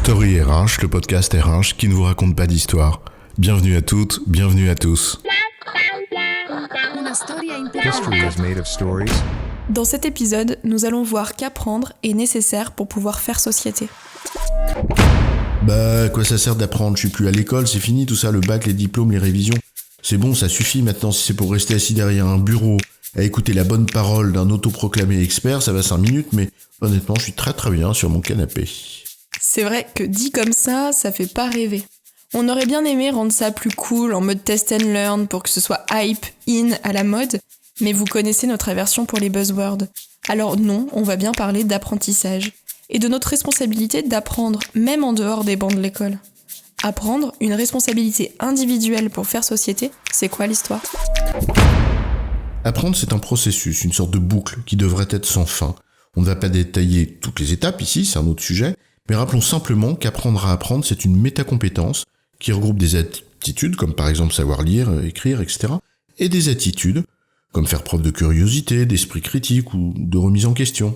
Story RH, le podcast RH qui ne vous raconte pas d'histoire. Bienvenue à toutes, bienvenue à tous. History is made of stories. Dans cet épisode, nous allons voir qu'apprendre est nécessaire pour pouvoir faire société. Bah, quoi ça sert d'apprendre? Je suis plus à l'école, c'est fini tout ça, le bac, les diplômes, les révisions. C'est bon, ça suffit maintenant, si c'est pour rester assis derrière un bureau, à écouter la bonne parole d'un autoproclamé expert, ça va 5 minutes, mais honnêtement, je suis très très bien sur mon canapé. C'est vrai que dit comme ça fait pas rêver. On aurait bien aimé rendre ça plus cool, en mode test and learn, pour que ce soit hype, in, à la mode, mais vous connaissez notre aversion pour les buzzwords. Alors non, on va bien parler d'apprentissage, et de notre responsabilité d'apprendre, même en dehors des bancs de l'école. Apprendre, une responsabilité individuelle pour faire société, c'est quoi l'histoire ? Apprendre, c'est un processus, une sorte de boucle qui devrait être sans fin. On ne va pas détailler toutes les étapes ici, c'est un autre sujet, mais rappelons simplement qu'apprendre à apprendre, c'est une métacompétence qui regroupe des aptitudes, comme par exemple savoir lire, écrire, etc., et des attitudes, comme faire preuve de curiosité, d'esprit critique ou de remise en question.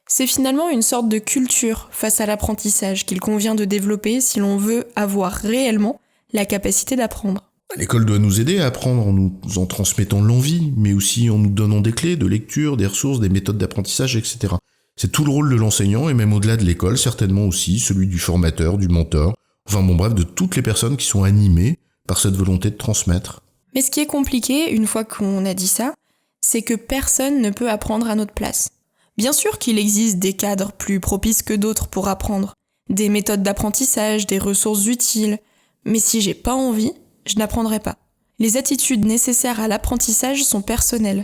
C'est finalement une sorte de culture face à l'apprentissage qu'il convient de développer si l'on veut avoir réellement la capacité d'apprendre. L'école doit nous aider à apprendre en nous en transmettant l'envie, mais aussi en nous donnant des clés de lecture, des ressources, des méthodes d'apprentissage, etc. C'est tout le rôle de l'enseignant, et même au-delà de l'école, certainement aussi celui du formateur, du mentor, enfin bon bref, de toutes les personnes qui sont animées par cette volonté de transmettre. Mais ce qui est compliqué, une fois qu'on a dit ça, c'est que personne ne peut apprendre à notre place. Bien sûr qu'il existe des cadres plus propices que d'autres pour apprendre, des méthodes d'apprentissage, des ressources utiles, mais si j'ai pas envie, je n'apprendrai pas. Les attitudes nécessaires à l'apprentissage sont personnelles.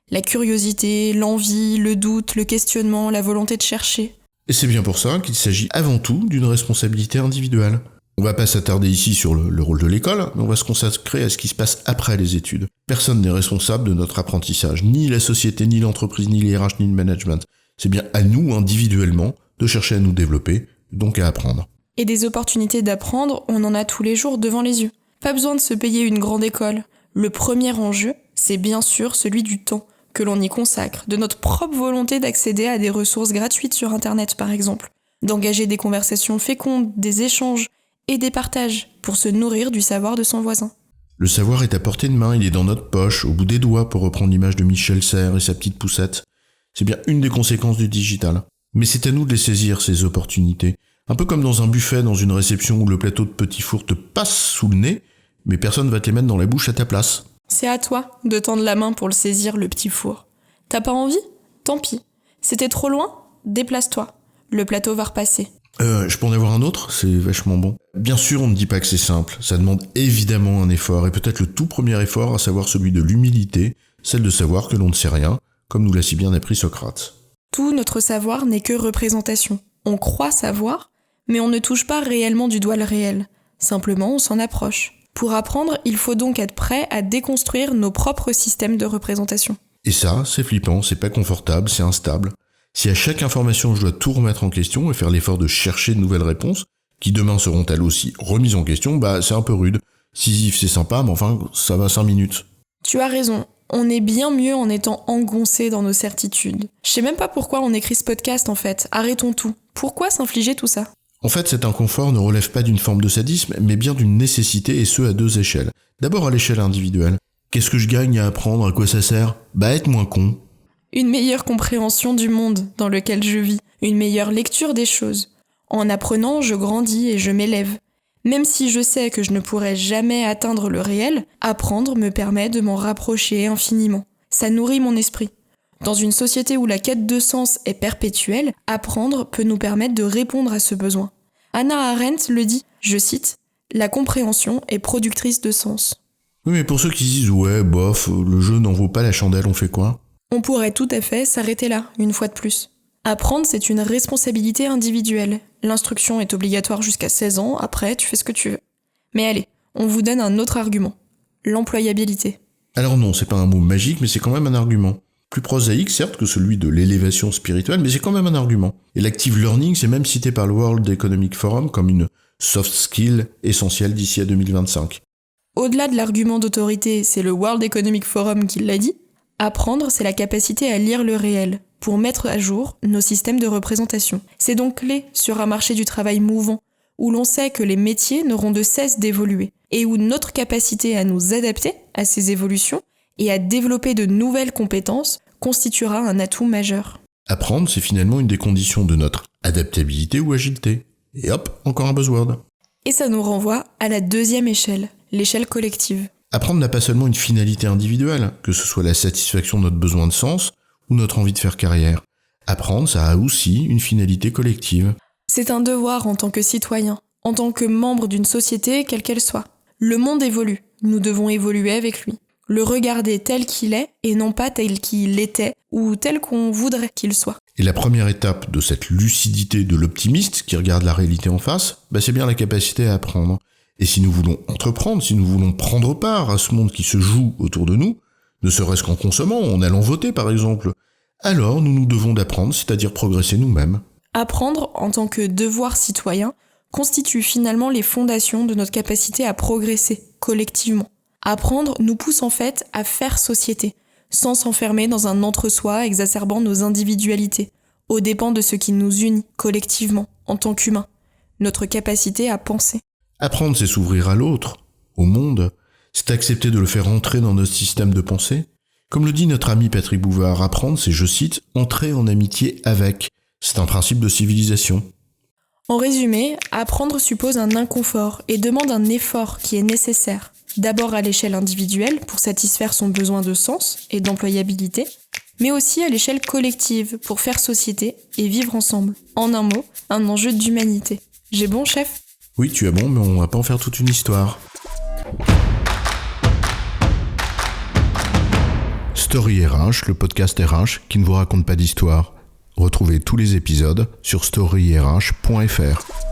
La curiosité, l'envie, le doute, le questionnement, la volonté de chercher. Et c'est bien pour ça qu'il s'agit avant tout d'une responsabilité individuelle. On va pas s'attarder ici sur le rôle de l'école, mais on va se consacrer à ce qui se passe après les études. Personne n'est responsable de notre apprentissage, ni la société, ni l'entreprise, ni les RH, ni le management. C'est bien à nous, individuellement, de chercher à nous développer, donc à apprendre. Et des opportunités d'apprendre, on en a tous les jours devant les yeux. Pas besoin de se payer une grande école. Le premier enjeu, c'est bien sûr celui du temps que l'on y consacre, de notre propre volonté d'accéder à des ressources gratuites sur Internet par exemple, d'engager des conversations fécondes, des échanges et des partages pour se nourrir du savoir de son voisin. Le savoir est à portée de main, il est dans notre poche, au bout des doigts pour reprendre l'image de Michel Serres et sa petite poussette. C'est bien une des conséquences du digital. Mais c'est à nous de les saisir, ces opportunités. Un peu comme dans un buffet, dans une réception où le plateau de petits fours te passe sous le nez, mais personne va te les mettre dans la bouche à ta place. C'est à toi de tendre la main pour le saisir, le petit four. T'as pas envie ? Tant pis. C'était trop loin ? Déplace-toi. Le plateau va repasser. Je peux en avoir un autre ? C'est vachement bon. Bien sûr, on ne dit pas que c'est simple. Ça demande évidemment un effort, et peut-être le tout premier effort, à savoir celui de l'humilité, celle de savoir que l'on ne sait rien, comme nous l'a si bien appris Socrate. Tout notre savoir n'est que représentation. On croit savoir, mais on ne touche pas réellement du doigt le réel. Simplement, on s'en approche. Pour apprendre, il faut donc être prêt à déconstruire nos propres systèmes de représentation. Et ça, c'est flippant, c'est pas confortable, c'est instable. Si à chaque information je dois tout remettre en question et faire l'effort de chercher de nouvelles réponses, qui demain seront elles aussi remises en question, c'est un peu rude. Sisyphe c'est sympa, mais enfin, ça va 5 minutes. Tu as raison, on est bien mieux en étant engoncé dans nos certitudes. Je sais même pas pourquoi on écrit ce podcast en fait, arrêtons tout. Pourquoi s'infliger tout ça ? En fait, cet inconfort ne relève pas d'une forme de sadisme, mais bien d'une nécessité, et ce à 2 échelles. D'abord à l'échelle individuelle. Qu'est-ce que je gagne à apprendre ? À quoi ça sert ? Être moins con. Une meilleure compréhension du monde dans lequel je vis, une meilleure lecture des choses. En apprenant, je grandis et je m'élève. Même si je sais que je ne pourrai jamais atteindre le réel, apprendre me permet de m'en rapprocher infiniment. Ça nourrit mon esprit. Dans une société où la quête de sens est perpétuelle, apprendre peut nous permettre de répondre à ce besoin. Hannah Arendt le dit, je cite, « La compréhension est productrice de sens ». Oui, mais pour ceux qui disent « ouais, bof, le jeu n'en vaut pas la chandelle, on fait quoi ?» On pourrait tout à fait s'arrêter là, une fois de plus. Apprendre, c'est une responsabilité individuelle. L'instruction est obligatoire jusqu'à 16 ans, après, tu fais ce que tu veux. Mais allez, on vous donne un autre argument. L'employabilité. Alors non, c'est pas un mot magique, mais c'est quand même un argument. Plus prosaïque, certes, que celui de l'élévation spirituelle, mais c'est quand même un argument. Et l'active learning, c'est même cité par le World Economic Forum comme une soft skill essentielle d'ici à 2025. Au-delà de l'argument d'autorité, c'est le World Economic Forum qui l'a dit, apprendre, c'est la capacité à lire le réel, pour mettre à jour nos systèmes de représentation. C'est donc clé sur un marché du travail mouvant, où l'on sait que les métiers n'auront de cesse d'évoluer, et où notre capacité à nous adapter à ces évolutions et à développer de nouvelles compétences constituera un atout majeur. Apprendre, c'est finalement une des conditions de notre adaptabilité ou agilité. Et hop, encore un buzzword. Et ça nous renvoie à la deuxième échelle, l'échelle collective. Apprendre n'a pas seulement une finalité individuelle, que ce soit la satisfaction de notre besoin de sens ou notre envie de faire carrière. Apprendre, ça a aussi une finalité collective. C'est un devoir en tant que citoyen, en tant que membre d'une société, quelle qu'elle soit. Le monde évolue, nous devons évoluer avec lui. Le regarder tel qu'il est et non pas tel qu'il était ou tel qu'on voudrait qu'il soit. Et la première étape de cette lucidité de l'optimiste qui regarde la réalité en face, c'est bien la capacité à apprendre. Et si nous voulons entreprendre, si nous voulons prendre part à ce monde qui se joue autour de nous, ne serait-ce qu'en consommant, en allant voter par exemple, alors nous nous devons d'apprendre, c'est-à-dire progresser nous-mêmes. Apprendre en tant que devoir citoyen constitue finalement les fondations de notre capacité à progresser collectivement. Apprendre nous pousse en fait à faire société, sans s'enfermer dans un entre-soi exacerbant nos individualités, aux dépens de ce qui nous unit collectivement, en tant qu'humains, notre capacité à penser. Apprendre, c'est s'ouvrir à l'autre, au monde, c'est accepter de le faire entrer dans notre système de pensée. Comme le dit notre ami Patrick Bouvard, apprendre, c'est, je cite, « entrer en amitié avec ». C'est un principe de civilisation. En résumé, apprendre suppose un inconfort et demande un effort qui est nécessaire. D'abord à l'échelle individuelle pour satisfaire son besoin de sens et d'employabilité, mais aussi à l'échelle collective pour faire société et vivre ensemble. En un mot, un enjeu d'humanité. J'ai bon, chef ? Oui, tu as bon, mais on va pas en faire toute une histoire. Story RH, le podcast RH qui ne vous raconte pas d'histoire. Retrouvez tous les épisodes sur storyrh.fr.